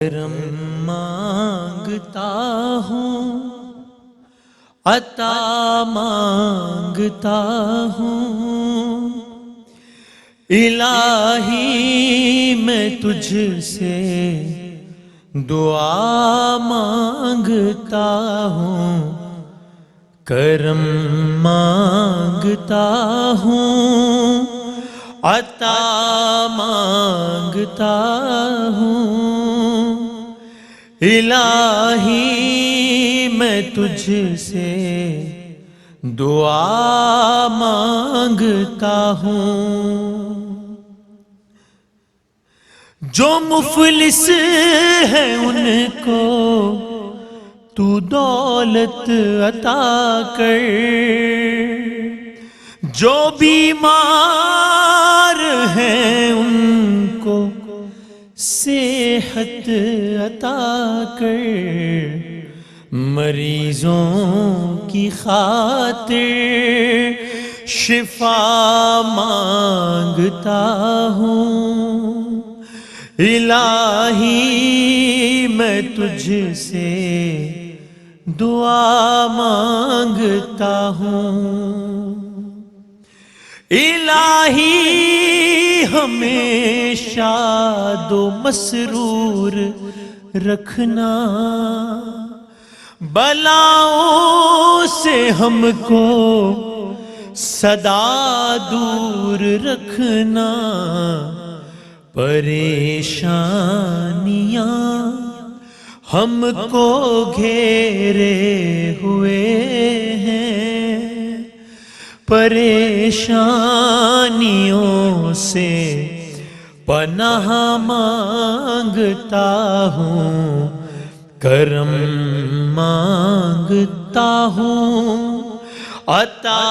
کرم مانگتا ہوں، عطا مانگتا ہوں، الہی میں تجھ سے دعا مانگتا ہوں، کرم مانگتا ہوں، عطا مانگتا ہوں، الہی میں تجھ سے دعا مانگتا ہوں۔ جو مفلس ہے ان کو تو دولت عطا کر، جو بیمار ہیں ان کو صحت عطا کر، مریضوں کی خاطر شفا مانگتا ہوں، الہی میں تجھ سے دعا مانگتا ہوں، الہی ہمیں شاد و مسرور رکھنا، بلاؤں سے ہم کو سدا دور رکھنا، پریشانیاں ہم کو گھیرے ہوئے ہیں، پریشانیوں سے پناہ مانگتا ہوں، کرم مانگتا ہوں، عطا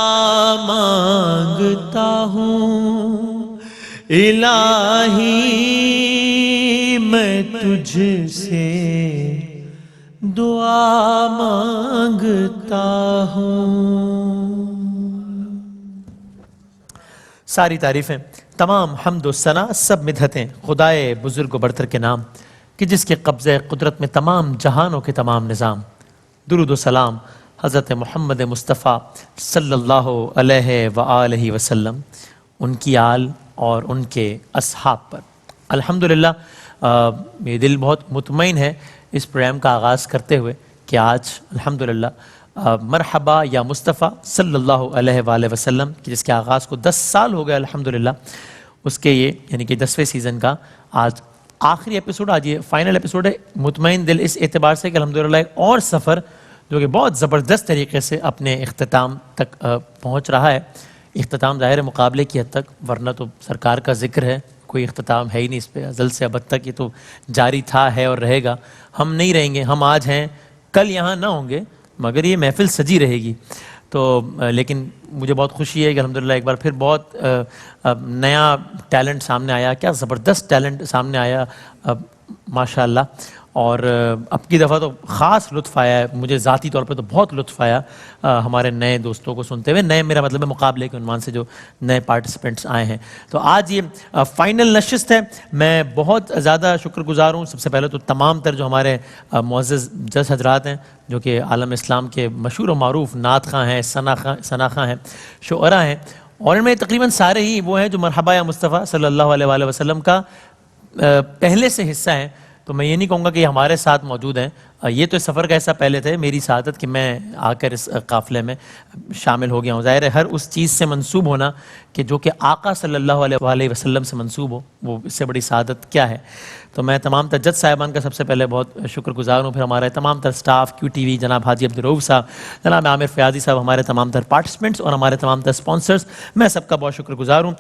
مانگتا ہوں، الہی میں تجھ سے دعا مانگتا ہوں۔ ساری تعریفیں، تمام حمد و ثنا، سب مدحتیں خدائے بزرگ و برتر کے نام کہ جس کے قبضہ قدرت میں تمام جہانوں کے تمام نظام۔ درود و سلام حضرت محمد مصطفیٰ صلی اللہ علیہ وآلہ وسلم، ان کی آل اور ان کے اصحاب پر۔ الحمدللہ میرے دل بہت مطمئن ہے اس پروگرام کا آغاز کرتے ہوئے کہ آج الحمدللہ مرحبا یا مصطفیٰ صلی اللہ علیہ وآلہ وسلم کہ جس کے آغاز کو 10 سال ہو گئے الحمدللہ، اس کے یہ یعنی کہ 10ویں سیزن کا آج آخری ایپیسوڈ، آج یہ فائنل ایپیسوڈ ہے۔ مطمئن دل اس اعتبار سے کہ الحمدللہ ایک اور سفر جو کہ بہت زبردست طریقے سے اپنے اختتام تک پہنچ رہا ہے۔ اختتام ظاہر مقابلے کی حد تک، ورنہ تو سرکار کا ذکر ہے، کوئی اختتام ہے ہی نہیں اس پہ، ازل سے ابد تک یہ تو جاری تھا، ہے اور رہے گا۔ ہم نہیں رہیں گے، ہم آج ہیں، کل یہاں نہ ہوں گے، مگر یہ محفل سجی رہے گی۔ تو لیکن مجھے بہت خوشی ہے کہ الحمدللہ ایک بار پھر بہت نیا ٹیلنٹ سامنے آیا، کیا زبردست ٹیلنٹ سامنے آیا ماشاءاللہ۔ اور اب کی دفعہ تو خاص لطف آیا ہے، مجھے ذاتی طور پہ تو بہت لطف آیا ہمارے نئے دوستوں کو سنتے ہوئے، نئے میرا مطلب ہے مقابلے کے عنوان سے جو نئے پارٹیسپینٹس آئے ہیں۔ تو آج یہ فائنل نشست ہے، میں بہت زیادہ شکر گزار ہوں سب سے پہلے تو تمام تر جو ہمارے معزز جج حضرات ہیں جو کہ عالم اسلام کے مشہور و معروف نعت خواں ہیں، ثنا خواں ہیں، شعراء ہیں، اور ان میں تقریباً سارے ہی وہ ہیں جو مرحبا یا مصطفیٰ صلی اللہ علیہ وآلہ وسلم کا پہلے سے حصہ ہیں۔ تو میں یہ نہیں کہوں گا کہ یہ ہمارے ساتھ موجود ہیں، یہ تو اس سفر کا حصہ پہلے تھے، میری سعادت کہ میں آ کر اس قافلے میں شامل ہو گیا ہوں۔ ظاہر ہے ہر اس چیز سے منسوب ہونا کہ جو کہ آقا صلی اللہ علیہ وآلہ وسلم سے منسوب ہو، وہ اس سے بڑی سعادت کیا ہے۔ تو میں تمام تر جج صاحبان کا سب سے پہلے بہت شکر گزار ہوں، پھر ہمارے تمام تر سٹاف، کیو ٹی وی، جناب حاجی عبدالرؤف صاحب، جناب عامر فیاضی صاحب، ہمارے تمام تر پارٹیسپینٹس اور ہمارے تمام تر اسپانسرز، میں سب کا بہت شکر گزار ہوں۔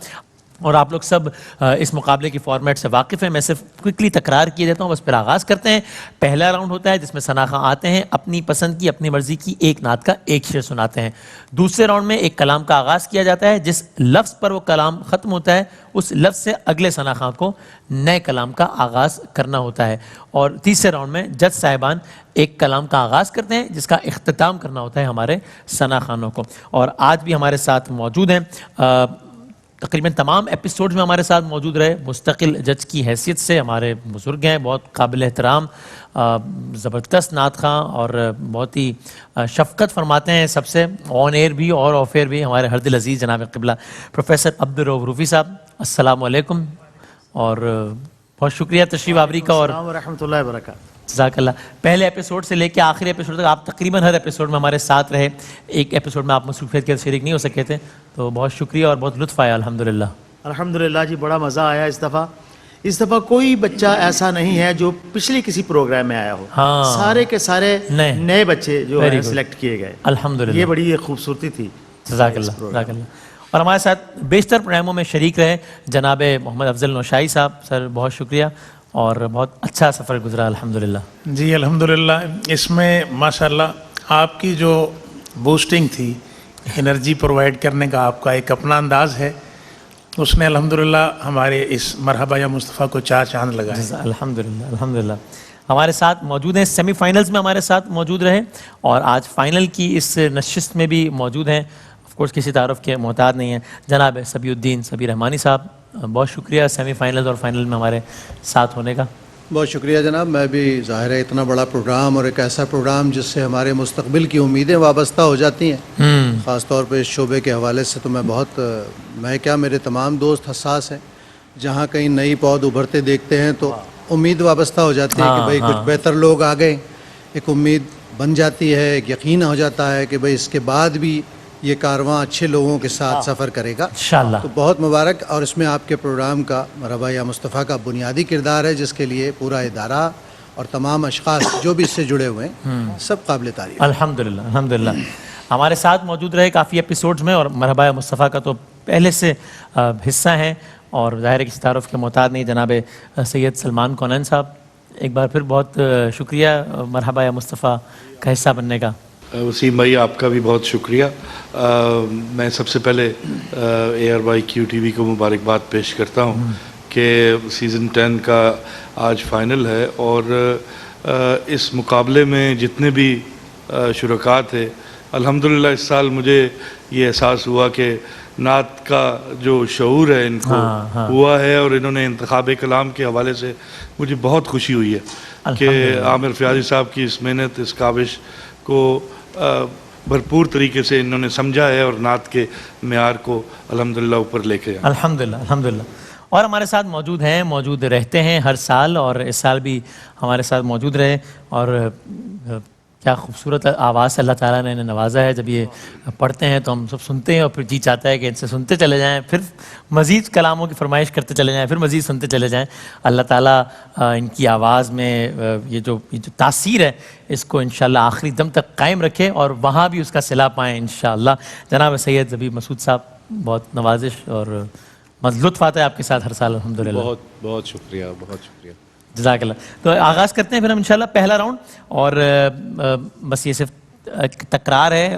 اور آپ لوگ سب اس مقابلے کی فارمیٹ سے واقف ہیں، میں صرف کوئکلی تکرار کیے دیتا ہوں، بس پھر آغاز کرتے ہیں۔ پہلا راؤنڈ ہوتا ہے جس میں ثنا خواں آتے ہیں، اپنی پسند کی اپنی مرضی کی ایک نعت کا ایک شعر سناتے ہیں۔ دوسرے راؤنڈ میں ایک کلام کا آغاز کیا جاتا ہے، جس لفظ پر وہ کلام ختم ہوتا ہے اس لفظ سے اگلے ثنا خواں کو نئے کلام کا آغاز کرنا ہوتا ہے۔ اور تیسرے راؤنڈ میں جج صاحبان ایک کلام کا آغاز کرتے ہیں جس کا اختتام کرنا ہوتا ہے ہمارے ثنا خوانوں کو۔ اور آج بھی ہمارے ساتھ موجود ہیں تقریباً تمام ایپیسوڈ میں ہمارے ساتھ موجود رہے، مستقل جج کی حیثیت سے ہمارے بزرگ ہیں، بہت قابل احترام، زبردست نعت خواں اور بہت ہی شفقت فرماتے ہیں سب سے، آن ایئر بھی اور آف ایئر بھی، ہمارے ہر دل عزیز جناب قبلہ پروفیسر عبدالرؤف روفی صاحب، السلام علیکم اور بہت شکریہ تشریف آوری کا. اور السلام ورحمۃ اللہ وبرکاتہ. جزاک اللہ. پہلے ایپیسوڈ سے لے کے آخری ایپیسوڈ تک آپ تقریباً ہر ایپیسوڈ میں ہمارے ساتھ رہے. ایک ایپیسوڈ میں آپ مصروفیت کے شریک نہیں ہو سکے تھے، تو بہت شکریہ اور بہت لطف آیا الحمدللہ. الحمدللہ جی، بڑا مزہ آیا اس دفعہ. اس دفعہ کوئی بچہ ایسا نہیں ہے جو پچھلے کسی پروگرام میں آیا ہو. ہاں، سارے کے سارے نئے بچے جو ہیں سلیکٹ کیے گئے. الحمدللہ، یہ بڑی خوبصورتی تھی. جزاک اللہ، جزاک اللہ. اور ہمارے ساتھ بیشتر پروگراموں میں شریک رہے جناب محمد افضل نوشائی صاحب. سر بہت شکریہ اور بہت اچھا سفر گزرا الحمدللہ. جی الحمدللہ. اس میں ماشاءاللہ آپ کی جو بوسٹنگ تھی، انرجی پرووائڈ کرنے کا آپ کا ایک اپنا انداز ہے، اس نے الحمدللہ ہمارے اس مرحبا یا مصطفیٰ کو چار چاند لگائے. الحمدللہ، الحمدللہ. ہمارے ساتھ موجود ہیں، سیمی فائنلز میں ہمارے ساتھ موجود رہے اور آج فائنل کی اس نشست میں بھی موجود ہیں. آف کورس کسی تعارف کے محتاج نہیں ہیں، جناب سبی الدین سبی رحمانی صاحب. بہت شکریہ سیمی فائنلز اور فائنل میں ہمارے ساتھ ہونے کا. بہت شکریہ جناب. میں بھی ظاہر ہے اتنا بڑا پروگرام اور ایک ایسا پروگرام جس سے ہمارے مستقبل کی امیدیں وابستہ ہو جاتی ہیں، خاص طور پہ اس شعبے کے حوالے سے، تو میرے تمام دوست حساس ہیں. جہاں کہیں نئی پود ابھرتے دیکھتے ہیں تو امید وابستہ ہو جاتی ہے کہ بھئی کچھ بہتر لوگ آ گئے. ایک امید بن جاتی ہے، ایک یقین ہو جاتا ہے کہ بھئی اس کے بعد بھی یہ کارواں اچھے لوگوں کے ساتھ سفر کرے گا انشاءاللہ. تو بہت مبارک. اور اس میں آپ کے پروگرام کا مرحبا یا مصطفیٰ کا بنیادی کردار ہے، جس کے لیے پورا ادارہ اور تمام اشخاص جو بھی اس سے جڑے ہوئے ہیں سب قابل تعریف. الحمدللہ، الحمدللہ. ہمارے ساتھ موجود رہے کافی ایپیسوڈز میں اور مرحبا یا مصطفیٰ کا تو پہلے سے حصہ ہیں اور ظاہر کسی تعارف کے محتاج نہیں، جناب سید سلمان کونین صاحب. ایک بار پھر بہت شکریہ مرحبا یا مصطفیٰ کا حصہ بننے کا. وسیم بھائی آپ کا بھی بہت شکریہ. میں سب سے پہلے ARYQ-TV کو مبارکباد پیش کرتا ہوں کہ سیزن 10 کا آج فائنل ہے اور اس مقابلے میں جتنے بھی شرکاء تھے، الحمدللہ اس سال مجھے یہ احساس ہوا کہ نعت کا جو شعور ہے ان کو ہوا ہے اور انہوں نے انتخاب کلام کے حوالے سے مجھے بہت خوشی ہوئی ہے کہ عامر فیاضی صاحب کی اس محنت، اس کاوش کو بھرپور طریقے سے انہوں نے سمجھا ہے اور نعت کے معیار کو الحمدللہ اوپر لے کے آئے. الحمدللہ، الحمدللہ. اور ہمارے ساتھ موجود ہیں، موجود رہتے ہیں ہر سال اور اس سال بھی ہمارے ساتھ موجود رہے. اور کیا خوبصورت آواز سے اللہ تعالیٰ نے انہیں نوازا ہے. جب یہ پڑھتے ہیں تو ہم سب سنتے ہیں اور پھر جی چاہتا ہے کہ ان سے سنتے چلے جائیں، پھر مزید کلاموں کی فرمائش کرتے چلے جائیں، پھر مزید سنتے چلے جائیں. اللہ تعالیٰ ان کی آواز میں یہ جو تاثیر ہے اس کو انشاءاللہ آخری دم تک قائم رکھے اور وہاں بھی اس کا صلہ پائیں انشاءاللہ. جناب سید زبیب مسعود صاحب، بہت نوازش اور لطف آتا ہے آپ کے ساتھ ہر سال الحمدللہ. بہت بہت شکریہ، بہت شکریہ. جزاک اللہ. تو آغاز کرتے ہیں پھر ہم انشاءاللہ پہلا راؤنڈ. اور بس یہ صرف تکرار ہے،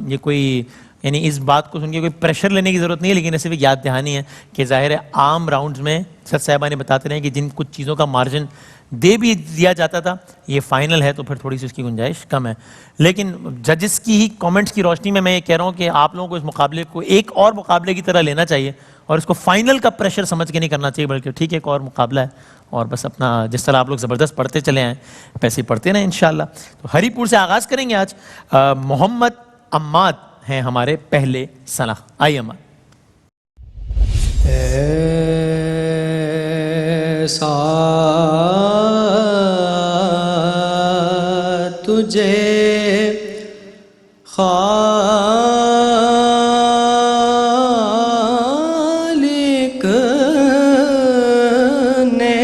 یہ کوئی یعنی اس بات کو سن کے کوئی پریشر لینے کی ضرورت نہیں ہے، لیکن صرف یاد دہانی ہے کہ ظاہر ہے عام راؤنڈز میں سر صاحبہ نے بتاتے رہے کہ جن کچھ چیزوں کا مارجن دے بھی دیا جاتا تھا، یہ فائنل ہے تو پھر تھوڑی سی اس کی گنجائش کم ہے. لیکن ججز کی ہی کامنٹس کی روشنی میں یہ کہہ رہا ہوں کہ آپ لوگوں کو اس مقابلے کو ایک اور مقابلے کی طرح لینا چاہیے اور اس کو فائنل کا پریشر سمجھ کے نہیں کرنا چاہیے، بلکہ ٹھیک ہے ایک اور مقابلہ ہے اور بس اپنا جس طرح آپ لوگ زبردست پڑھتے چلے آئیں پیسے پڑھتے رہیں انشاءاللہ. تو ہری پور سے آغاز کریں گے آج. محمد عماد ہیں ہمارے پہلے ثنا. آئیے عماد. ایسا تجھے خالق نے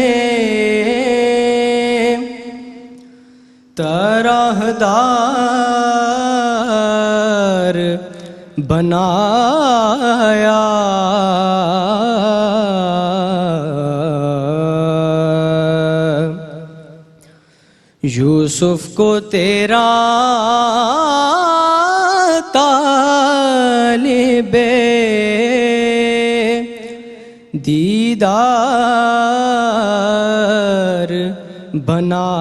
طرح دار بنایا، یوسف کو تیرا طالب دیدار بنایا،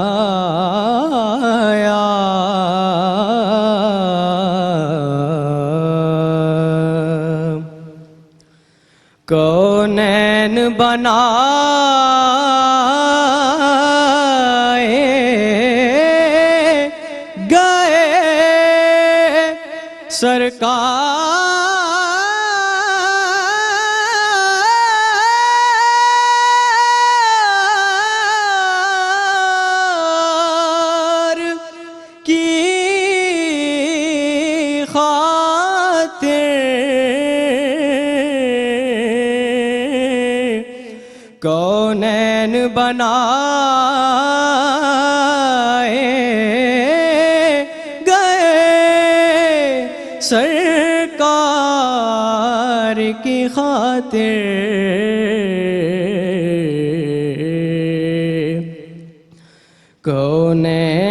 بنائے گئے سرکار کی خاطر کونین بنائے گئے سرکار کی خاطر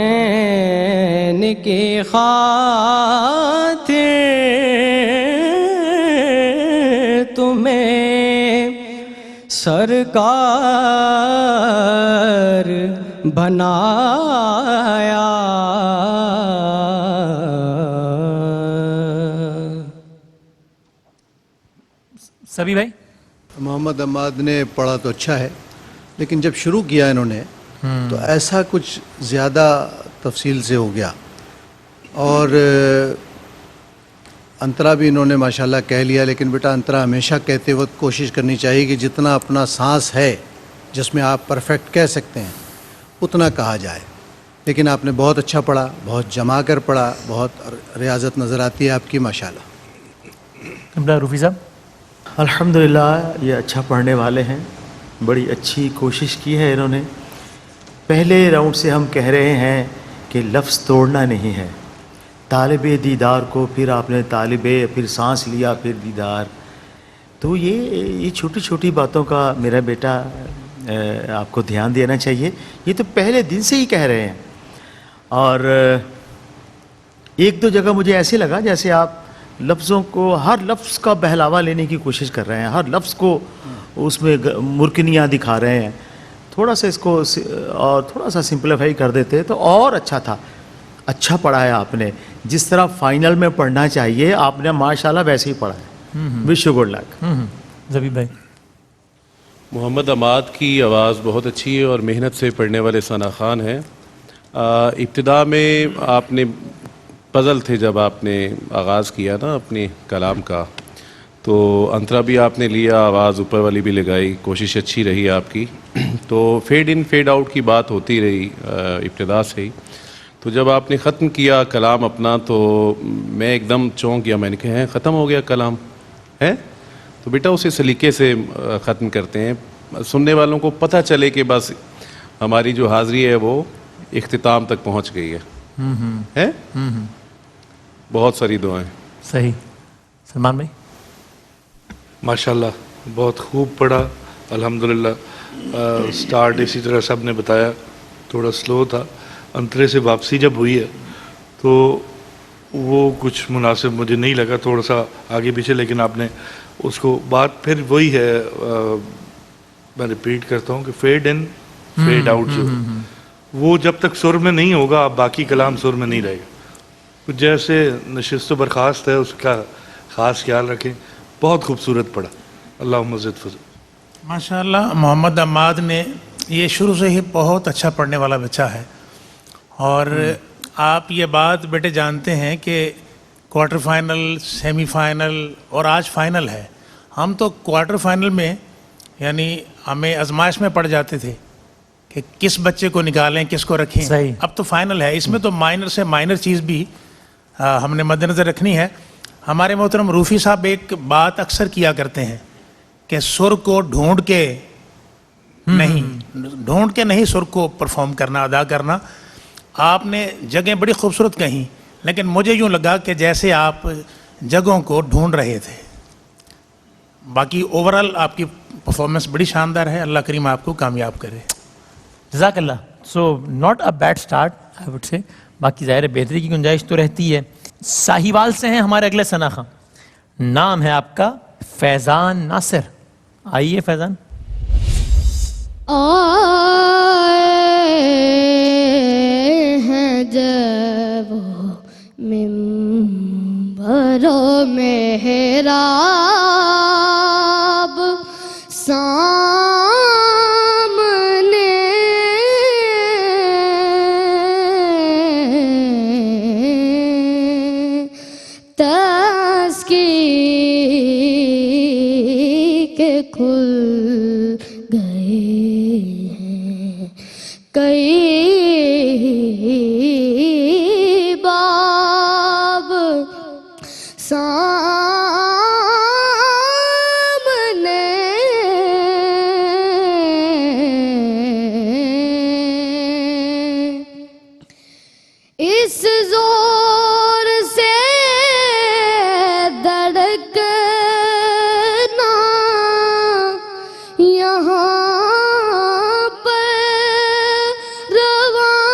کونین کی خاطر تمہیں سرکار بنایا. سبھی بھائی محمد عماد نے پڑھا تو اچھا ہے، لیکن جب شروع کیا انہوں نے تو ایسا کچھ زیادہ تفصیل سے ہو گیا، اور انترا بھی انہوں نے ماشاءاللہ کہہ لیا، لیکن بیٹا انترا ہمیشہ کہتے وقت کوشش کرنی چاہیے کہ جتنا اپنا سانس ہے جس میں آپ پرفیکٹ کہہ سکتے ہیں اتنا کہا جائے. لیکن آپ نے بہت اچھا پڑھا، بہت جما کر پڑھا، بہت ریاضت نظر آتی ہے آپ کی ماشاءاللہ. روفی صاحب الحمدللہ یہ اچھا پڑھنے والے ہیں، بڑی اچھی کوشش کی ہے انہوں نے. پہلے راؤنڈ سے ہم کہہ رہے ہیں کہ لفظ توڑنا نہیں ہے، طالب دیدار کو پھر آپ نے پھر سانس لیا پھر دیدار. تو یہ چھوٹی چھوٹی باتوں کا میرا بیٹا آپ کو دھیان دینا چاہیے. یہ تو پہلے دن سے ہی کہہ رہے ہیں، اور ایک دو جگہ مجھے ایسے لگا جیسے آپ لفظوں کو، ہر لفظ کا بہلاوا لینے کی کوشش کر رہے ہیں، ہر لفظ کو اس میں مرکنیاں دکھا رہے ہیں. تھوڑا سا اس کو اور تھوڑا سا سمپلیفائی کر دیتے تو اور اچھا تھا. اچھا پڑھا ہے آپ نے، جس طرح فائنل میں پڑھنا چاہیے آپ نے ماشاءاللہ ویسے ہی پڑھا ہے. Wish you good luck. زبیب بھائی محمد عماد کی آواز بہت اچھی ہے اور محنت سے پڑھنے والے ثنا خان ہیں. ابتدا میں آپ نے پزل تھے جب آپ نے آغاز کیا نا اپنے کلام کا، تو انترا بھی آپ نے لیا، آواز اوپر والی بھی لگائی، کوشش اچھی رہی آپ کی. تو فیڈ ان فیڈ آؤٹ کی بات ہوتی رہی ابتدا سے ہی. تو جب آپ نے ختم کیا کلام اپنا تو میں ایک دم چونک گیا، میں نے کہا ختم ہو گیا کلام ہے؟ تو بیٹا اسے سلیقے سے ختم کرتے ہیں، سننے والوں کو پتہ چلے کہ بس ہماری جو حاضری ہے وہ اختتام تک پہنچ گئی ہے. بہت ساری دعائیں. صحیح. سلمان بھائی ماشاءاللہ بہت خوب پڑھا الحمدللہ. سٹارٹ اسی طرح سب نے بتایا تھوڑا سلو تھا. انترے سے واپسی جب ہوئی ہے تو وہ کچھ مناسب مجھے نہیں لگا، تھوڑا سا آگے پیچھے، لیکن آپ نے اس کو بات پھر وہی ہے، میں ریپیٹ کرتا ہوں کہ فیڈ ان فیڈ آؤٹ جو وہ جب تک سر میں نہیں ہوگا باقی کلام سر میں نہیں رہے گا. جیسے نشست و برخاست ہے اس کا خاص خیال رکھیں. بہت خوبصورت پڑھا. اللہم زد فضل. ماشاءاللہ محمد عماد نے یہ شروع سے ہی بہت اچھا پڑھنے والا بچہ ہے. اور آپ یہ بات بیٹے جانتے ہیں کہ کوارٹر فائنل، سیمی فائنل اور آج فائنل ہے. ہم تو کوارٹر فائنل میں یعنی ہمیں آزمائش میں پڑ جاتے تھے کہ کس بچے کو نکالیں کس کو رکھیں. صحیح. اب تو فائنل ہے، اس میں تو مائنر سے مائنر چیز بھی ہم نے مد نظر رکھنی ہے. ہمارے محترم روفی صاحب ایک بات اکثر کیا کرتے ہیں کہ سر کو ڈھونڈ کے نہیں سر کو پرفارم کرنا، ادا کرنا. آپ نے جگہیں بڑی خوبصورت کہیں، لیکن مجھے یوں لگا کہ جیسے آپ جگہوں کو ڈھونڈ رہے تھے. باقی اوورال آپ کی پرفارمنس بڑی شاندار ہے. اللہ کریم آپ کو کامیاب کرے. جزاک اللہ. So not a bad start I would say. باقی ظاہر بہتری کی گنجائش تو رہتی ہے. ساہیوال سے ہیں ہمارے اگلے ثنا خان، نام ہے آپ کا فیضان ناصر. آئیے فیضان. آئے ہیں جب منبر و محراب کھل گئے ہیں کئی باب سامنے اس زور سے دھڑکنا یہاں پر رواں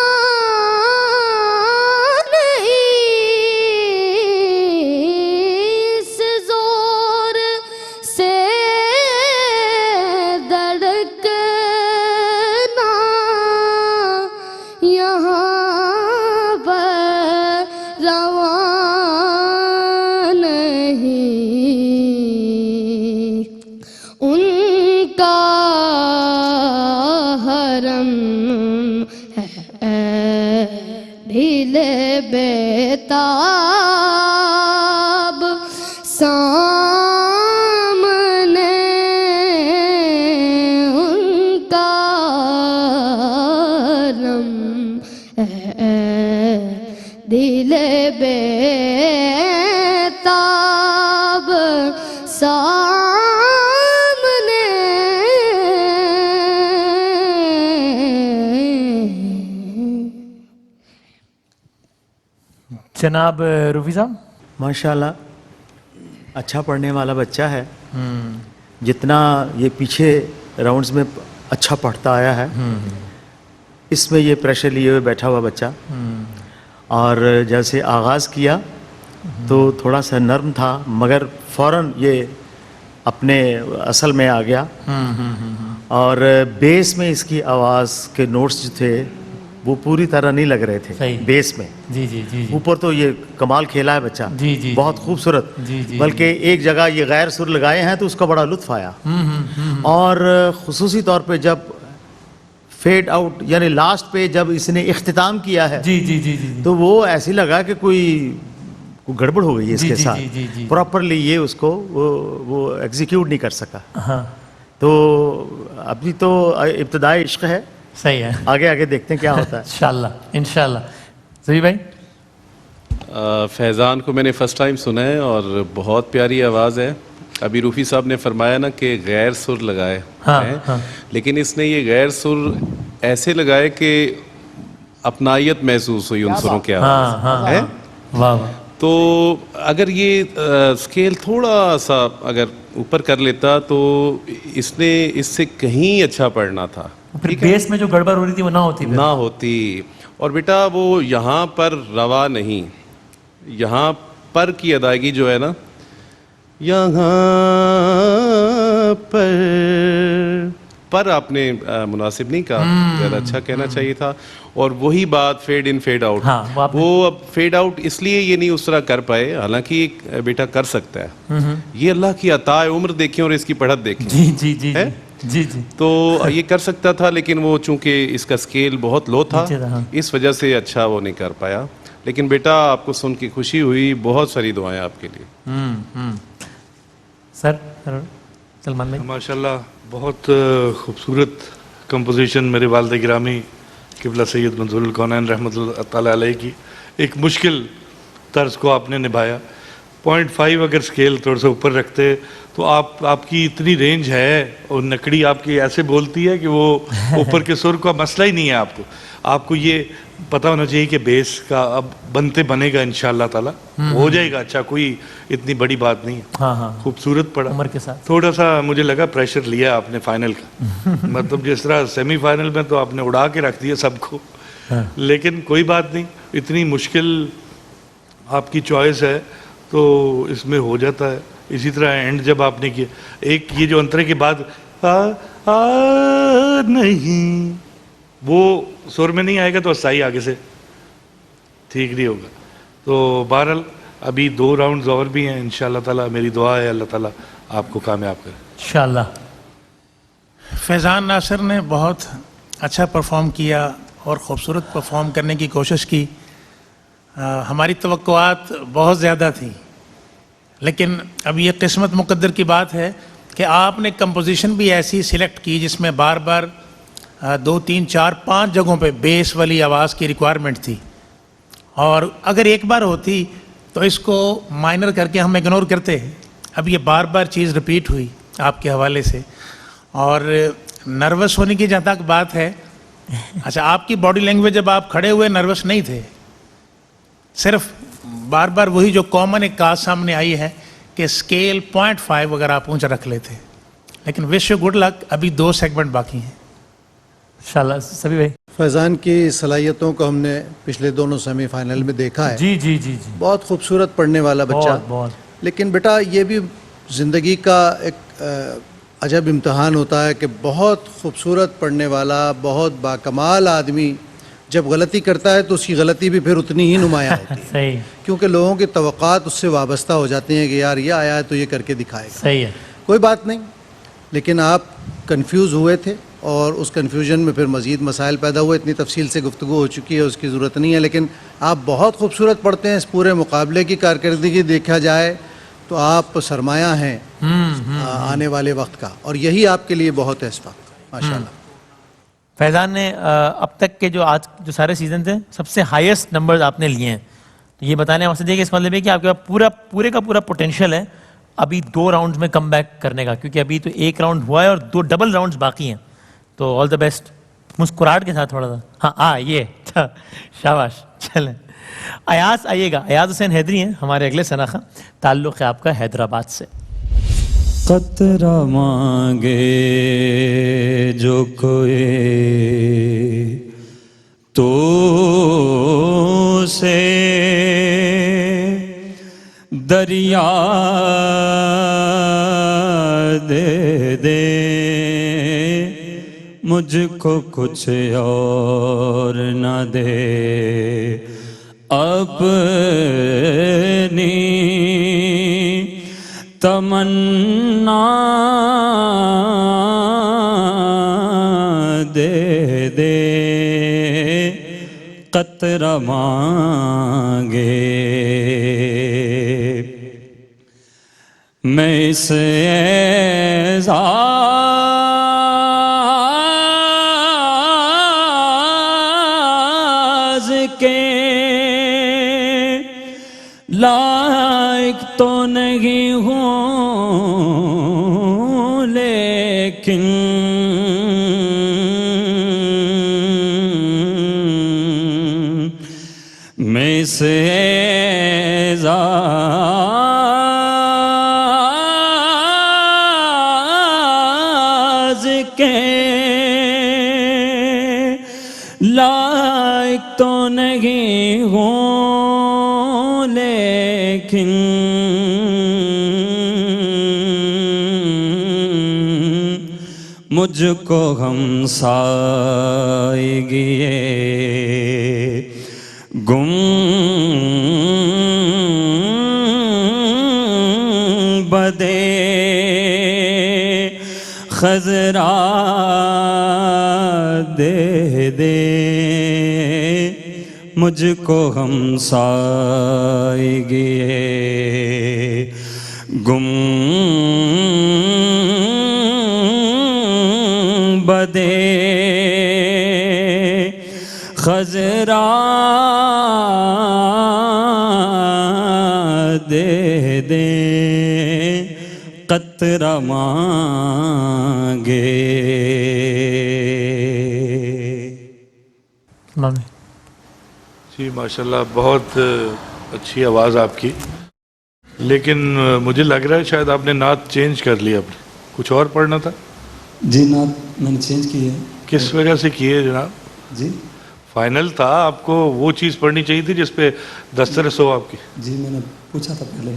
نہیں، اس زور سے دھڑکنا یہاں پر رواں نہیں، ان کا حرم ہے ڈھیل بیتاب سامنے، ان کا حرم ہے دل بیتاب سامنے، جناب روفی صاحب. ماشاءاللہ اچھا پڑھنے والا بچہ ہے. جتنا یہ پیچھے راؤنڈز میں اچھا پڑھتا آیا ہے اس میں یہ پریشر لیے ہوئے بیٹھا ہوا بچہ، اور جیسے آغاز کیا تو تھوڑا سا نرم تھا مگر فوراً یہ اپنے اصل میں آ گیا، اور بیس میں اس کی آواز کے نوٹس جو تھے وہ پوری طرح نہیں لگ رہے تھے صحیح. بیس میں. جی جی جی جی اوپر تو یہ کمال کھیلا ہے بچہ، جی جی بہت خوبصورت. جی جی بلکہ ایک جگہ یہ غیر سر لگائے ہیں تو اس کا بڑا لطف آیا، اور خصوصی طور پہ جب فیڈ آؤٹ یعنی لاسٹ پہ جب اس نے اختتام کیا ہے جی جی جی جی تو وہ ایسے لگا کہ کوئی گڑبڑ ہو گئی ہے اس جی کے جی ساتھ، جی جی جی. پراپرلی یہ اس کو وہ ایگزیکیوٹ نہیں کر سکا. ہاں تو ابھی تو ابتدائی عشق ہے، صحیح ہے. آگے آگے دیکھتے ہیں کیا ہوتا ہے. انشاءاللہ انشاءاللہ. زبی بھائی. فیضان کو میں نے فرسٹ ٹائم سنا ہے اور بہت پیاری آواز ہے. ابھی روفی صاحب نے فرمایا نا کہ غیر سر لگائے ہیں، لیکن اس نے یہ غیر سر ایسے لگائے کہ اپنائیت محسوس ہوئی ان سروں کے آواز ہے. واہ واہ. تو اگر یہ اسکیل تھوڑا سا اگر اوپر کر لیتا تو اس نے اس سے کہیں اچھا پڑھنا تھا. پھر بیس میں جو گڑبڑ ہو رہی تھی وہ نہ ہوتی نہ ہوتی. اور بیٹا وہ یہاں پر روا نہیں، یہاں پر کی ادائیگی جو ہے نا، یہاں پر آپ نے مناسب نہیں کہا، زیادہ اچھا کہنا چاہیے تھا. اور وہی بات فیڈ ان فیڈ آؤٹ، وہ اب فیڈ آؤٹ اس لیے یہ نہیں اس طرح کر پائے، حالانکہ بیٹا کر سکتا ہے. یہ اللہ کی عطا عمر دیکھیں اور اس کی پڑھت دیکھیں. جی جی جی جی جی. تو یہ کر سکتا تھا لیکن وہ چونکہ اس کا سکیل بہت لو تھا اس وجہ سے اچھا وہ نہیں کر پایا. لیکن بیٹا آپ کو سن کے خوشی ہوئی، بہت ساری دعائیں آپ کے لیے. سر سلمان بھائی. ماشاءاللہ بہت خوبصورت کمپوزیشن میرے والد گرامی قبلہ سید منظور الکونین رحمۃ اللہ تعالیٰ علیہ کی. ایک مشکل طرز کو آپ نے نبھایا. 0.5 اگر سکیل تھوڑا سا اوپر رکھتے تو آپ کی اتنی رینج ہے اور نکڑی آپ کی ایسے بولتی ہے کہ وہ اوپر کے سر کا مسئلہ ہی نہیں ہے. آپ کو یہ پتہ ہونا چاہیے کہ بیس کا اب بنے گا انشاءاللہ تعالیٰ، ہو جائے گا اچھا، کوئی اتنی بڑی بات نہیں ہے. خوبصورت پڑا. عمر کے ساتھ تھوڑا سا مجھے لگا پریشر لیا آپ نے فائنل کا، مطلب جس طرح سیمی فائنل میں تو آپ نے اڑا کے رکھ دیا سب کو، لیکن کوئی بات نہیں، اتنی مشکل آپ کی چوائس ہے تو اس میں ہو جاتا ہے. اسی طرح اینڈ جب آپ نے کیا، ایک یہ جو انترے کے بعد نہیں، وہ سر میں نہیں آئے گا تو صحیح آگے سے ٹھیک نہیں ہوگا. تو بہرحال ابھی 2 راؤنڈز اور بھی ہیں انشاءاللہ تعالیٰ. میری دعا ہے اللہ تعالیٰ آپ کو کامیاب کرے انشاءاللہ. فیضان ناصر نے بہت اچھا پرفارم کیا اور خوبصورت پرفارم کرنے کی کوشش کی. ہماری توقعات بہت زیادہ تھیں، لیکن اب یہ قسمت مقدر کی بات ہے. کہ آپ نے کمپوزیشن بھی ایسی سلیکٹ کی جس میں بار بار 2 3 4 5 جگہوں پہ بیس والی آواز کی ریکوائرمنٹ تھی، اور اگر ایک بار ہوتی تو اس کو مائنر کر کے ہم اگنور کرتے. اب یہ بار بار چیز رپیٹ ہوئی آپ کے حوالے سے، اور نروس ہونے کی جہاں تک بات ہے، اچھا آپ کی باڈی لینگویج جب آپ کھڑے ہوئے نروس نہیں تھے، صرف بار بار وہی جو کامن ایک کاز سامنے آئی ہے کہ اسکیل 0.5 اگر آپ اونچا رکھ لیتے. لیکن وش یو گڈ لک، ابھی 2 سیگمنٹ باقی ہیں. انشاءاللہ سبھی بھائی. فیضان کی صلاحیتوں کو ہم نے پچھلے دونوں سیمی فائنل میں دیکھا ہے. جی جی جی جی بہت خوبصورت پڑھنے والا بچہ. بہت بہت. لیکن بیٹا یہ بھی زندگی کا ایک عجب امتحان ہوتا ہے کہ بہت خوبصورت پڑھنے والا، بہت باکمال آدمی جب غلطی کرتا ہے تو اس کی غلطی بھی پھر اتنی ہی نمایاں ہوتی ہے، صحیح کیونکہ لوگوں کی توقعات اس سے وابستہ ہو جاتی ہیں کہ یار یہ آیا ہے تو یہ کر کے دکھائے گا. صحیح ہے. کوئی بات نہیں، لیکن آپ کنفیوز ہوئے تھے اور اس کنفیوژن میں پھر مزید مسائل پیدا ہوئے. اتنی تفصیل سے گفتگو ہو چکی ہے، اس کی ضرورت نہیں ہے. لیکن آپ بہت خوبصورت پڑھتے ہیں. اس پورے مقابلے کی کارکردگی دیکھا جائے تو آپ سرمایہ ہیں آنے والے وقت کا، اور یہی آپ کے لیے بہت ہے اس وقت. ماشاءاللہ. فیضان نے اب تک کے جو سارے سیزن تھے سب سے ہائیسٹ نمبرز آپ نے لیے ہیں. تو یہ بتانے کا مقصد یہ کہ اس مطلب ہے کہ آپ کے پاس پورے کا پورا پوٹینشیل ہے ابھی 2 راؤنڈز میں کم بیک کرنے کا، کیونکہ ابھی تو 1 راؤنڈ ہوا ہے اور 2 ڈبل راؤنڈز باقی ہیں. تو آل دا بیسٹ. مسکراہٹ کے ساتھ تھوڑا سا. ہاں یہ شاباش. چلیں ایاز آئیے گا. ایاز حسین حیدری ہیں ہمارے اگلے شناخت. تعلق ہے آپ کا حیدرآباد سے. قطرہ مانگے جو کوئی تو سے دریا دے دے، مجھ کو کچھ اور نہ دے اپنی تمنا دے دے. قطرہ مانگے میں اس اعزاز کے لائق تو نہیں ہوں، لیکن میں سے اعزاز کے لائق تو نہیں ہوں، لیکن مجھ کو ہمسائیگی گنبدِ خضرا دے دے، مجھ کو ہمسائیگی گنبدِ خضرا دے دے. قطرہ مانگے. جی ماشاءاللہ بہت اچھی آواز آپ کی، لیکن مجھے لگ رہا ہے شاید آپ نے نعت چینج کر لی. اب کچھ اور پڑھنا تھا. جی نعت میں نے چینج کی ہے. کس وجہ سے کی ہے جناب؟ جی فائنل تھا، آپ کو وہ چیز پڑھنی چاہیے تھی جس پہ دسترس ہو آپ کی. جی میں نے پوچھا تھا پہلے.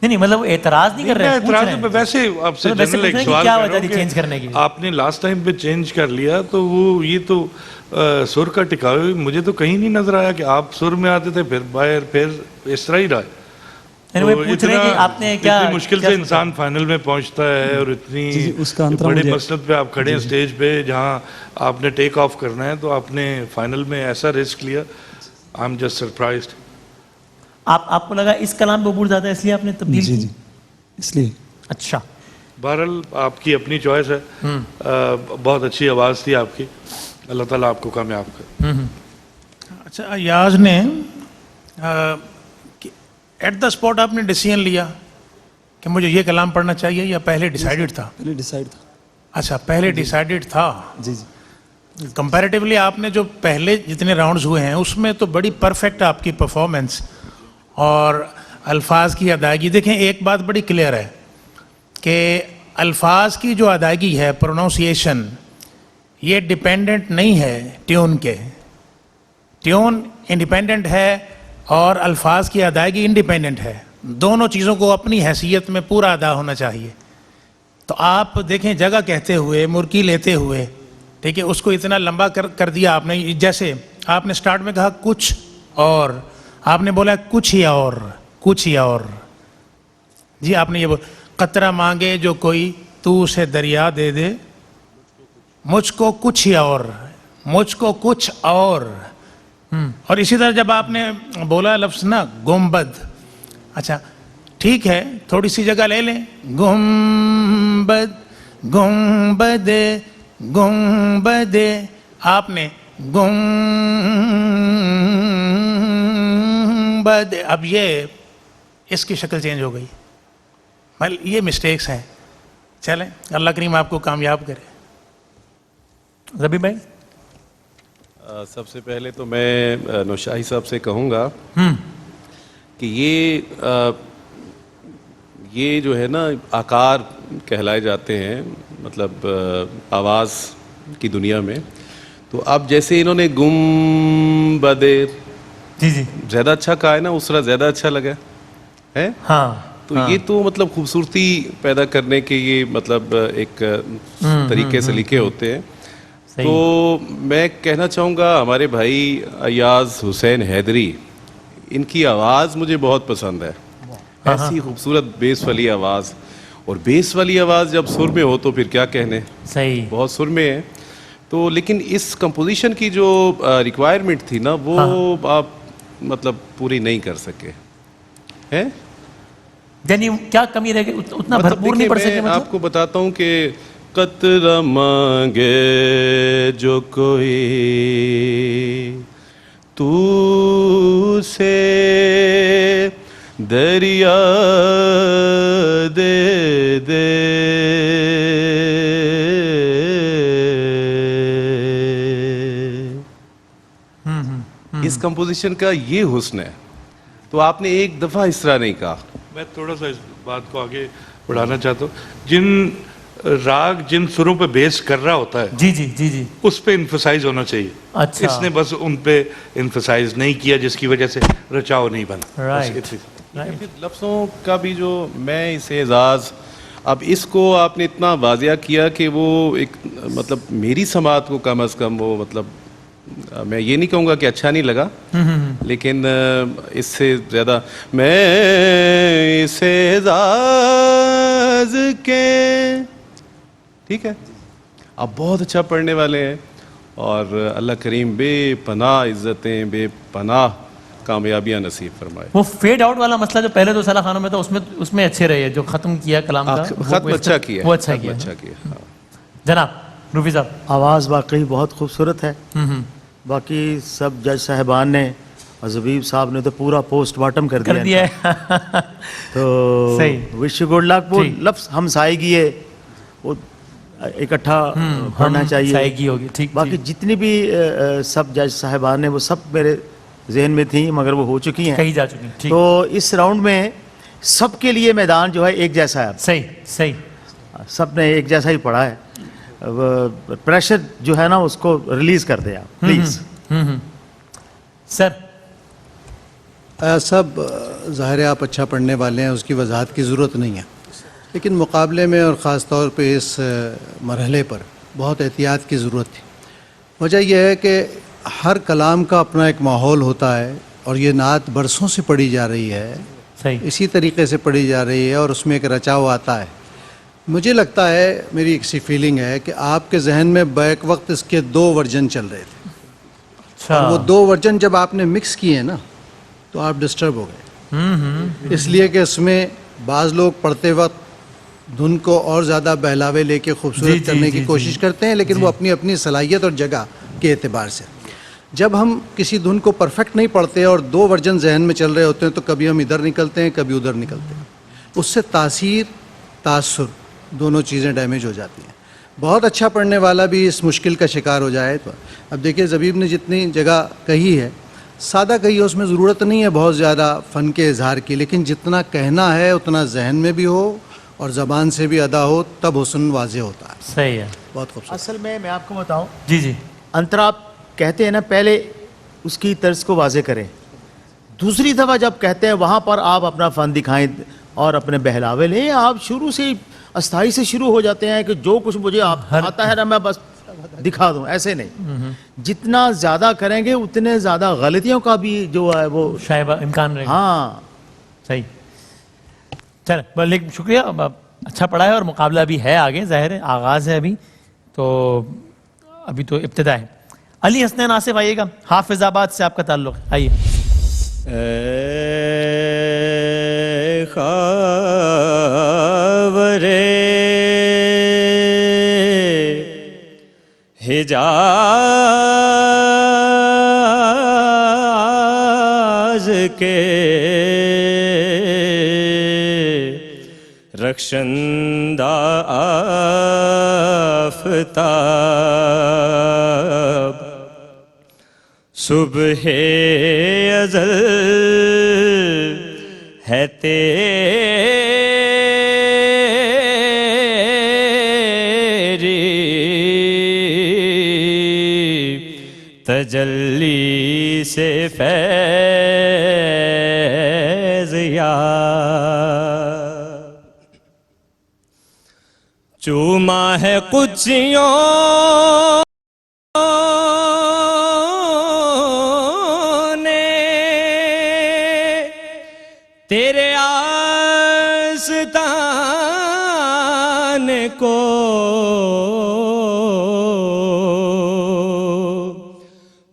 نہیں مطلب اعتراض نہیں کر رہے ہیں، اعتراض پہ ویسے آپ سے جنرل ایک سوال کیا کر وجہ رہا تھی ہوں چینج کرنے کی؟ کہ آپ نے لاسٹ ٹائم پہ چینج کر لیا تو وہ یہ تو سر کا ٹکاوے مجھے تو کہیں نہیں نظر آیا کہ آپ سر میں آتے تھے پھر باہر پھر اس طرح ہی رہا. پوچھ رہے ہیں کہ آپ نے کیا اتنی مشکل سے انسان فائنل میں پہنچتا ہے اور اتنی بڑے مسند پہ آپ کھڑے ہیں اسٹیج پہ جہاں آپ نے ٹیک آف کرنا ہے تو آپ نے فائنل میں ایسا رسک لیا. I am just surprised. آپ کو لگا اس کلام پہ عبور زیادہ ہے اس لیے آپ نے تبدیل کی؟ جی اس لیے اچھا بہرحال آپ کی اپنی چوائس ہے. بہت اچھی آواز تھی آپ کی. اللہ تعالیٰ آپ کو کامیاب کرے. اچھا ایاز نے ایٹ دا اسپاٹ آپ نے ڈیسیژن لیا کہ مجھے یہ کلام پڑھنا چاہیے یا پہلے ڈیسائیڈڈ تھا؟ پہلے ڈیسائیڈ تھا. اچھا پہلے ڈیسائیڈڈ تھا. جی جی. کمپیریٹیولی آپ نے جو پہلے جتنے راؤنڈز ہوئے ہیں اس میں تو بڑی پرفیکٹ آپ کی پرفارمنس اور الفاظ کی ادائیگی. دیکھیں ایک بات بڑی کلیئر ہے کہ الفاظ کی جو ادائیگی ہے پروناؤنسیشن یہ ڈیپینڈنٹ نہیں ہے ٹیون کے. ٹیون انڈیپینڈنٹ ہے اور الفاظ کی ادائیگی انڈیپینڈنٹ ہے. دونوں چیزوں کو اپنی حیثیت میں پورا ادا ہونا چاہیے. تو آپ دیکھیں جگہ کہتے ہوئے مرکی لیتے ہوئے ٹھیک ہے اس کو اتنا لمبا کر دیا آپ نے. جیسے آپ نے سٹارٹ میں کہا کچھ اور آپ نے بولا کچھ ہی اور کچھ ہی اور. جی آپ نے یہ قطرہ مانگے جو کوئی تو اسے دریا دے دے مجھ کو کچھ ہی اور مجھ کو کچھ اور. اور اسی طرح جب آپ نے بولا لفظ نا گنبد. اچھا ٹھیک ہے تھوڑی سی جگہ لے لیں. گنبد گنبد گنبد آپ نے گنبد. اب یہ اس کی شکل چینج ہو گئی. یہ مسٹیکس ہیں. چلیں اللہ کریم آپ کو کامیاب کرے. ربی بھائی سب سے پہلے تو میں نوشاہی صاحب سے کہوں گا کہ یہ جو ہے نا آکار کہلائے جاتے ہیں مطلب آواز کی دنیا میں. تو اب جیسے انہوں نے گنبد جی جی زیادہ اچھا کہا ہے نا اسرا زیادہ اچھا لگا ہے. ہاں تو یہ تو مطلب خوبصورتی پیدا کرنے کے یہ مطلب ایک طریقے سلیقے ہوتے ہیں. تو میں کہنا چاہوں گا ہمارے بھائی ایاز حسین حیدری ان کی آواز مجھے بہت پسند ہے. ایسی خوبصورت بیس والی آواز. اور بیس والی آواز جب سر میں ہو تو پھر کیا کہنے. صحیح بہت سر میں ہے. تو لیکن اس کمپوزیشن کی جو ریکوائرمنٹ تھی نا وہ آپ مطلب پوری نہیں کر سکے ہیں. یعنی کیا کمی رہ گئی اتنا مطلب بھرپور نہیں پڑھ سکے. میں آپ کو بتاتا ہوں کہ قطرہ مانگے جو کوئی تو سے دریا دے دے اس کمپوزیشن کا یہ حسن ہے. تو آپ نے ایک دفعہ اس طرح نہیں کہا. میں تھوڑا سا اس بات کو آگے بڑھانا چاہتا ہوں. جن راگ جن سروں پہ بیس کر رہا ہوتا ہے جی جی جی جی اس پہ انفسائز ہونا چاہیے. اچھا اس نے بس ان پہ انفسائز نہیں کیا جس کی وجہ سے رچاؤ نہیں بنا. رائٹ. لفظوں کا بھی جو میں اسے اعزاز اب اس کو آپ نے اتنا واضح کیا کہ وہ ایک مطلب میری سماعت کو کم از کم وہ مطلب میں یہ نہیں کہوں گا کہ اچھا نہیں لگا لیکن اس سے زیادہ میں اسے اعزاز کے ٹھیک ہے. آپ بہت اچھا پڑھنے والے ہیں اور اللہ کریم بے پناہ عزتیں بے پناہ کامیابیاں نصیب فرمائے. وہ فیڈ آؤٹ والا مسئلہ جو پہلے 2 سالہ خانوں میں تھا اس میں اچھے رہے جو ختم کیا کلام کا ختم اچھا کیا وہ اچھا کیا. جناب روفی صاحب آواز واقعی بہت خوبصورت ہے. باقی سب جج صاحبان نے اور زبیب صاحب نے تو پورا پوسٹ مارٹم کر دیا ہے. تو وش گڈ لک. وہ لفظ ہم سائیگی ہے وہ اکٹھا پڑھنا چاہیے. سائیگی ہوگی ٹھیک. باقی جتنی بھی سب جج صاحبان ہیں وہ سب میرے ذہن میں تھیں مگر وہ ہو چکی ہیں کہیں جا چکی. تو اس راؤنڈ میں سب کے لیے میدان جو ہے ایک جیسا ہے. صحیح صحیح سب نے ایک جیسا ہی پڑھا ہے. پریشر جو ہے نا اس کو ریلیز کر دیں آپ پلیز. سر سب ظاہر ہے آپ اچھا پڑھنے والے ہیں اس کی وضاحت کی ضرورت نہیں ہے لیکن مقابلے میں اور خاص طور پہ اس مرحلے پر بہت احتیاط کی ضرورت تھی. وجہ یہ ہے کہ ہر کلام کا اپنا ایک ماحول ہوتا ہے اور یہ نعت برسوں سے پڑھی جا رہی ہے صحیح اسی طریقے سے پڑھی جا رہی ہے اور اس میں ایک رچاؤ آتا ہے. مجھے لگتا ہے میری ایک سی فیلنگ ہے کہ آپ کے ذہن میں بیک وقت اس کے 2 ورژن چل رہے تھے. اور وہ 2 ورژن جب آپ نے مکس کیے نا تو آپ ڈسٹرب ہو گئے. اس لیے کہ اس میں بعض لوگ پڑھتے وقت دھن کو اور زیادہ بہلاوے لے کے خوبصورت کرنے کی کوشش کرتے ہیں، لیکن وہ اپنی اپنی صلاحیت اور جگہ کے اعتبار سے. جب ہم کسی دھن کو پرفیکٹ نہیں پڑھتے اور دو ورژن ذہن میں چل رہے ہوتے ہیں تو کبھی ہم ادھر نکلتے ہیں، کبھی ادھر نکلتے ہیں. اس سے تاثیر تاثر دونوں چیزیں ڈیمیج ہو جاتی ہیں. بہت اچھا پڑھنے والا بھی اس مشکل کا شکار ہو جائے تو اب دیکھیے زبیب نے جتنی جگہ کہی ہے سادہ کہی ہے، اس میں ضرورت نہیں ہے بہت زیادہ فن کے اظہار کی، لیکن جتنا کہنا ہے اتنا ذہن میں بھی ہو اور زبان سے بھی ادا ہو تب حسن واضح ہوتا ہے. صحیح ہے. بہت خوبصورت. اصل میں آپ کو بتاؤں، جی جی انتر آپ کہتے ہیں نا پہلے اس کی طرز کو واضح کریں، دوسری دفعہ جب کہتے ہیں وہاں پر آپ اپنا فن دکھائیں اور اپنے بہلاوے لیں. آپ شروع سے استھائی سے شروع ہو جاتے ہیں کہ جو کچھ مجھے آتا ہے نا میں بس دکھا دوں، ایسے نہیں. جتنا زیادہ کریں گے اتنے زیادہ غلطیوں کا بھی جو ہے وہ شاید امکان رہے گا. ہاں. صحیح. چلیں لیکن شکریہ، اچھا پڑھا ہے اور مقابلہ بھی ہے آگے، ظاہر ہے آغاز ہے ابھی تو ابتدا ہے. علی حسنین آصف آئیے گا، حافظ آباد سے آپ کا تعلق ہے، آئیے. اے خاورے حجاز کے رخشندہ آفتاب، صبح ازل ہے تیری تجلی سے فیض یاب، چوما ہے قدسیوں تیرے آستان کو،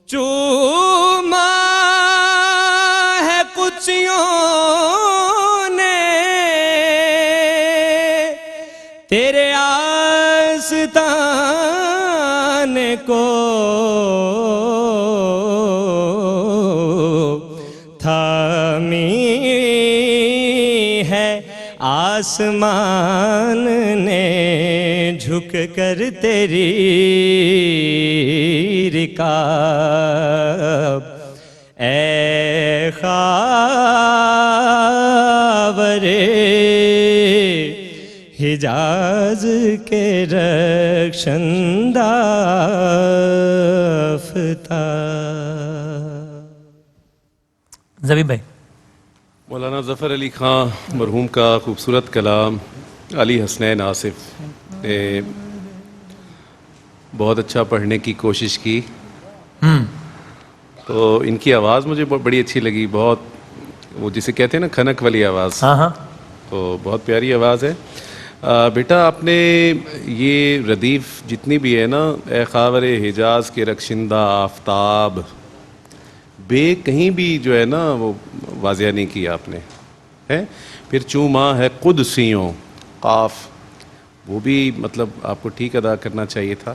چوما ہے قدسیوں نے تیرے آستان کو، تھامی آسمان نے جھک کر تیری رکاب، اے خاورے حجاز کے رخشندہ آفتاب. زبیب بھائی. مولانا ظفر علی خان مرحوم کا خوبصورت کلام، علی حسنین آصف نے بہت اچھا پڑھنے کی کوشش کی. تو ان کی آواز مجھے بڑی اچھی لگی، بہت وہ جسے کہتے ہیں نا کھنک والی آواز. ہاں تو بہت پیاری آواز ہے. بیٹا آپ نے یہ ردیف جتنی بھی ہے نا، اے خاور حجاز کے رخشندہ آفتاب، بے کہیں بھی جو ہے نا وہ واضح نہیں کیا آپ نے ہے. پھر چوما ہے قدسیوں، قاف وہ بھی مطلب آپ کو ٹھیک ادا کرنا چاہیے تھا.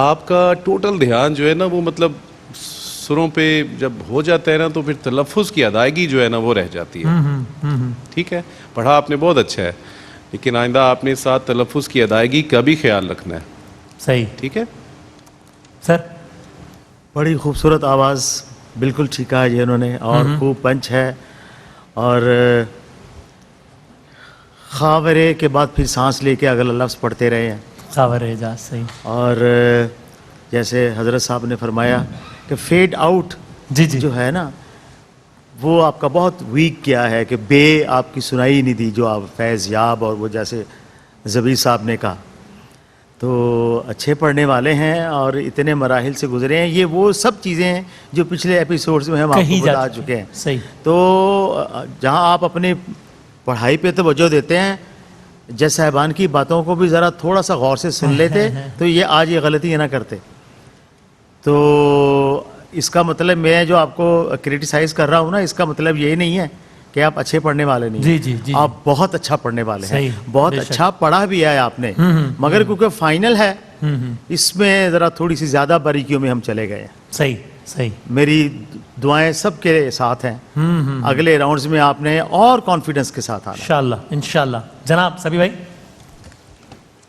آپ کا ٹوٹل دھیان جو ہے نا وہ مطلب سروں پہ جب ہو جاتا ہے نا تو پھر تلفظ کی ادائیگی جو ہے نا وہ رہ جاتی ہے. ٹھیک ہے، پڑھا آپ نے بہت اچھا ہے، لیکن آئندہ آپ نے ساتھ تلفظ کی ادائیگی کا بھی خیال رکھنا ہے. صحیح. ٹھیک ہے سر. بڑی خوبصورت آواز، بالکل ٹھیک ہے جی انہوں نے، اور خوب پنچ ہے. اور خاورے کے بعد پھر سانس لے کے اگلا لفظ پڑھتے رہے ہیں. خاور اعجاز. صحیح. اور جیسے حضرت صاحب نے فرمایا کہ فیڈ آؤٹ جی جی جو ہے نا وہ آپ کا بہت ویک کیا ہے، کہ بے آپ کی سنائی نہیں دی جو آپ فیض یاب، اور وہ جیسے زبیر صاحب نے کہا. تو اچھے پڑھنے والے ہیں اور اتنے مراحل سے گزرے ہیں. یہ وہ سب چیزیں ہیں جو پچھلے ایپیسوڈز میں ہم آپ کو بتا چکے ہیں. صحیح. تو جہاں آپ اپنی پڑھائی پہ توجہ دیتے ہیں، جج صاحبان کی باتوں کو بھی ذرا تھوڑا سا غور سے سن لیتے تو یہ آج یہ غلطی نہ کرتے. تو اس کا مطلب میں جو آپ کو کریٹیسائز کر رہا ہوں نا، اس کا مطلب یہ نہیں ہے کہ آپ اچھے پڑھنے والے نہیں جی جی جی آپ بہت اچھا پڑھنے والے ہیں, صحیح, بہت بے شک. اچھا پڑھا بھی ہے آپ نے, مگر کیونکہ فائنل ہے اس میں ذرا تھوڑی سی زیادہ باریکیوں میں ہم چلے گئے ہیں. صحیح صحیح. میری دعائیں سب کے ساتھ ہیں, اگلے راؤنڈز میں آپ نے اور کانفیڈنس کے ساتھ آنا. انشاءاللہ انشاءاللہ. جناب سبھی بھائی.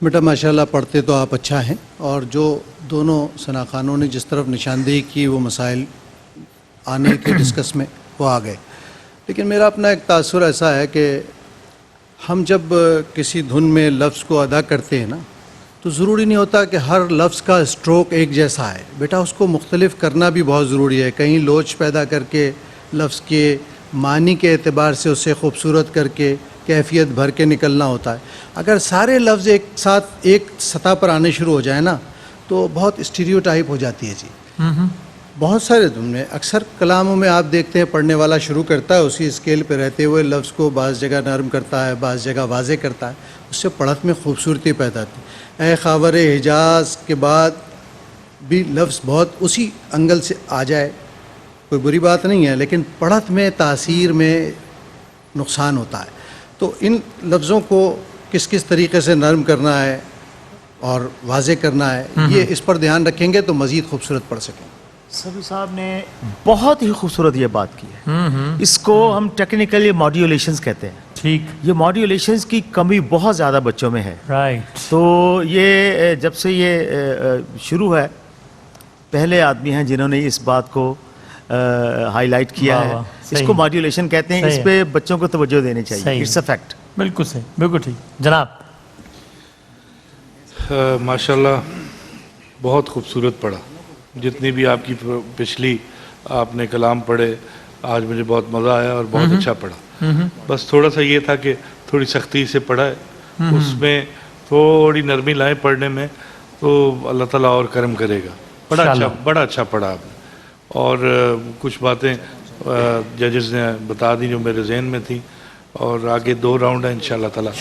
بیٹا ماشاءاللہ پڑھتے تو آپ اچھا ہیں, اور جو دونوں ثنا خانوں نے جس طرف نشاندہی کی وہ مسائل آنے کے ڈسکس میں وہ آ گئے, لیکن میرا اپنا ایک تاثر ایسا ہے کہ ہم جب کسی دھن میں لفظ کو ادا کرتے ہیں نا, تو ضروری نہیں ہوتا کہ ہر لفظ کا اسٹروک ایک جیسا ہے. بیٹا اس کو مختلف کرنا بھی بہت ضروری ہے, کہیں لوچ پیدا کر کے لفظ کے معنی کے اعتبار سے اسے خوبصورت کر کے کیفیت بھر کے نکلنا ہوتا ہے. اگر سارے لفظ ایک ساتھ ایک سطح پر آنے شروع ہو جائیں نا تو بہت اسٹیریو ٹائپ ہو جاتی ہے جی. بہت سارے میں اکثر کلاموں میں آپ دیکھتے ہیں پڑھنے والا شروع کرتا ہے اسی اسکیل پہ رہتے ہوئے لفظ کو بعض جگہ نرم کرتا ہے, بعض جگہ واضح کرتا ہے, اس سے پڑھت میں خوبصورتی پیدا ہوتی ہے. اے خاور حجاز کے بعد بھی لفظ بہت اسی انگل سے آ جائے کوئی بری بات نہیں ہے, لیکن پڑھت میں تاثیر میں نقصان ہوتا ہے. تو ان لفظوں کو کس کس طریقے سے نرم کرنا ہے اور واضح کرنا ہے, یہ اس پر دھیان رکھیں گے تو مزید خوبصورت پڑھ سکیں. سبھی صاحب نے بہت ہی خوبصورت یہ بات کی ہے. اس کو ہم ٹیکنیکلی ماڈیولیشنز کہتے ہیں. ٹھیک. یہ ماڈیولیشنز کی کمی بہت زیادہ بچوں میں ہے. رائٹ. تو یہ جب سے یہ شروع ہے, پہلے آدمی ہیں جنہوں نے اس بات کو ہائی لائٹ کیا ہے. اس کو ماڈیولیشن کہتے ہیں, اس پہ بچوں کو توجہ دینی چاہیے. It's a fact. بالکل صحیح, بالکل ٹھیک. جناب ماشاءاللہ بہت خوبصورت پڑھا. جتنی بھی آپ کی پچھلی آپ نے کلام پڑھے آج مجھے بہت مزہ آیا اور بہت اچھا پڑھا. بس تھوڑا سا یہ تھا کہ تھوڑی سختی سے پڑھا ہے, اس میں تھوڑی نرمی لائیں پڑھنے میں, تو اللہ تعالیٰ اور کرم کرے گا. بڑا اچھا پڑھا آپ نے, اور کچھ باتیں ججز نے بتا دی جو میرے ذہن میں تھیں, اور آگے 2 راؤنڈ ہیں انشاءاللہ تعالیٰ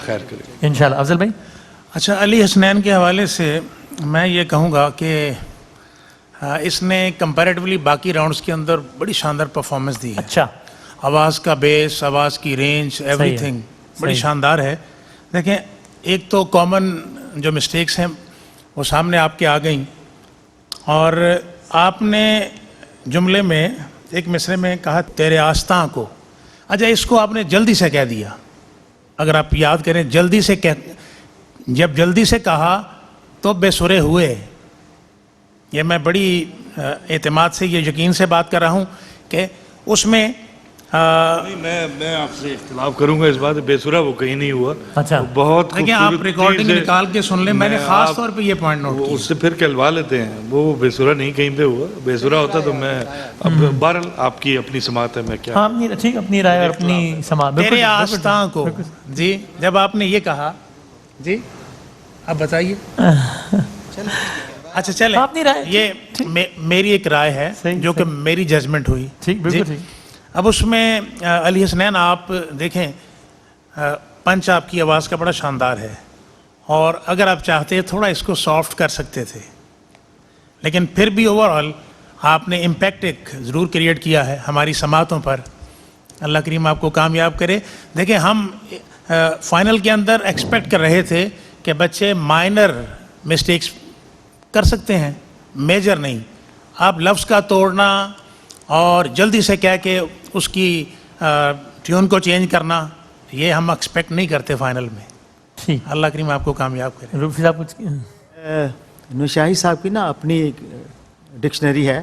خیر کرے گا انشاءاللہ. افضل بھائی. اچھا, علی حسنین کے حوالے سے میں یہ کہوں گا کہ اس نے کمپیریٹیولی باقی راؤنڈز کے اندر بڑی شاندار پرفارمنس دی ہے. اچھا. آواز کا بیس, آواز کی رینج, ایوری تھنگ بڑی شاندار ہے. دیکھیں, ایک تو کامن جو مسٹیکس ہیں وہ سامنے آپ کے آ گئیں, اور آپ نے جملے میں ایک مصرے میں کہا تیرے آستاں کو. اچھا, اس کو آپ نے جلدی سے کہہ دیا. اگر آپ یاد کریں, جب جلدی سے کہا تو بے سرے ہوئے. یہ میں بڑی اعتماد سے یہ یقین سے بات کر رہا ہوں کہ اس میں میں آپ سے اختلاف کروں گا اس بات. بے سرا وہ کہیں نہیں ہوا. اچھا, بہت دیکھیں, آپ ریکارڈنگ نکال کے سن لیں, میں نے خاص طور پہ یہ پوائنٹ نوٹ کیا. اس سے پھر کہلوا لیتے ہیں, وہ بے سرا نہیں کہیں پہ ہوا. بے سرا ہوتا تو میں اب بہرحال آپ کی اپنی سماعت ہے, میں کیا ہاں ٹھیک, اپنی رائے اور اپنی سماعت. تیرے آستاں کو. جی, جب آپ نے یہ کہا, جی اب بتائیے. اچھا چلیں, یہ میری ایک رائے ہے جو کہ میری ججمنٹ ہوئی. بالکل ٹھیک. اب اس میں علی حسنین آپ دیکھیں, پنچ آپ کی آواز کا بڑا شاندار ہے, اور اگر آپ چاہتے تھوڑا اس کو سافٹ کر سکتے تھے, لیکن پھر بھی اوور آل آپ نے امپیکٹ ایک ضرور کریٹ کیا ہے ہماری سماعتوں پر. اللہ کریم آپ کو کامیاب کرے. دیکھیں, ہم فائنل کے اندر ایکسپیکٹ کر رہے تھے کہ بچے مائنر مسٹیکس کر سکتے ہیں, میجر نہیں. آپ لفظ کا توڑنا اور جلدی سے کہہ کے اس کی ٹیون کو چینج کرنا, یہ ہم ایکسپیکٹ نہیں کرتے فائنل میں. اللہ کریم آپ کو کامیاب کرے. روفی صاحب کچھ. نشاہی صاحب کی نا اپنی ڈکشنری ہے,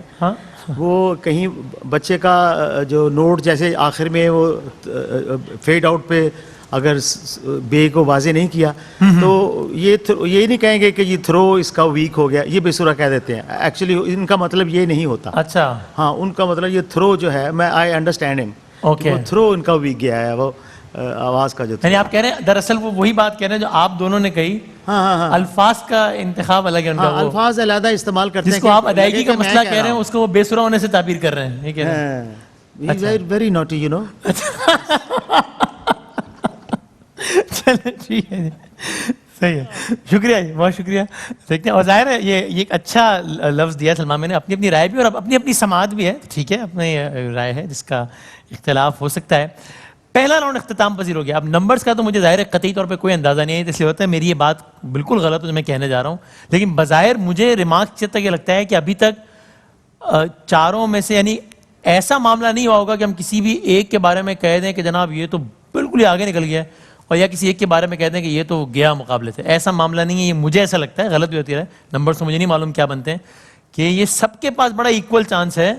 وہ کہیں بچے کا جو نوٹ جیسے آخر میں وہ فیڈ آؤٹ پہ اگر بے کو واضح نہیں کیا تو یہ نہیں کہیں گے کہ یہ تھرو اس کا ویک ہو گیا, یہ بے سورہ کہہ دیتے ہیں. ایکچولی ان کا مطلب یہ نہیں ہوتا. اچھا, ہاں, ان کا مطلب یہ تھرو جو ہے, میں آئی انڈرسٹینڈ ہم, وہ تھرو ان کا ویک گیا ہے, وہ آواز کا جو. یعنی آپ کہہ رہے ہیں دراصل وہ وہی بات کہہ رہے ہیں جو آپ دونوں نے کہی. ہاں, الفاظ کا انتخاب الگ ہے ان کا, الفاظ علیحدہ استعمال کرتے ہیں. جس کو آپ ادائیگی کا مسئلہ کہہ رہے ہیں اس کو وہ بے سورہ ہونے سے تعبیر کر رہے ہیں. یہ کہہ رہے ہیں ویری نوٹی, یو نو. چلیں ٹھیک ہے. صحیح ہے, شکریہ جی, بہت شکریہ. دیکھتے ہیں, اور ظاہر ہے یہ ایک اچھا لفظ دیا سلمان میں نے, اپنی اپنی رائے بھی اور اپنی اپنی سماعت بھی ہے, ٹھیک ہے, اپنی رائے ہے جس کا اختلاف ہو سکتا ہے. پہلا راؤنڈ اختتام پذیر ہو گیا. اب نمبرز کا تو مجھے ظاہر ہے قطعی طور پہ کوئی اندازہ نہیں ہے, اس لیے ہوتا ہے میری یہ بات بالکل غلط ہو جو میں کہنے جا رہا ہوں, لیکن بظاہر مجھے ریمارک جب تک یہ لگتا ہے کہ ابھی تک چاروں میں سے یعنی ایسا معاملہ نہیں ہوا ہوگا کہ ہم کسی بھی ایک کے بارے میں کہہ دیں کہ جناب یہ تو بالکل ہی آگے نکل گیا, اور یا کسی ایک کے بارے میں کہہ دیں کہ یہ تو گیا مقابلے سے. ایسا معاملہ نہیں ہے, یہ مجھے ایسا لگتا ہے, غلط بھی ہوتی ہے, نمبرز تو مجھے نہیں معلوم کیا بنتے ہیں, کہ یہ سب کے پاس بڑا ایکول چانس ہے.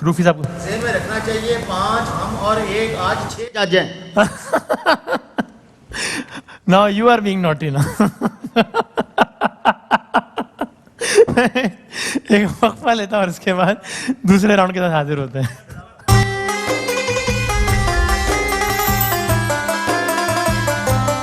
روفی صاحب کو ذہن میں رکھنا چاہیے 5 ہم اور 1 آج 6 جج ہیں. Now you are being naughty نا. ایک وقفہ لیتا ہوں اور اس کے بعد دوسرے راؤنڈ کے ساتھ حاضر ہوتے ہیں.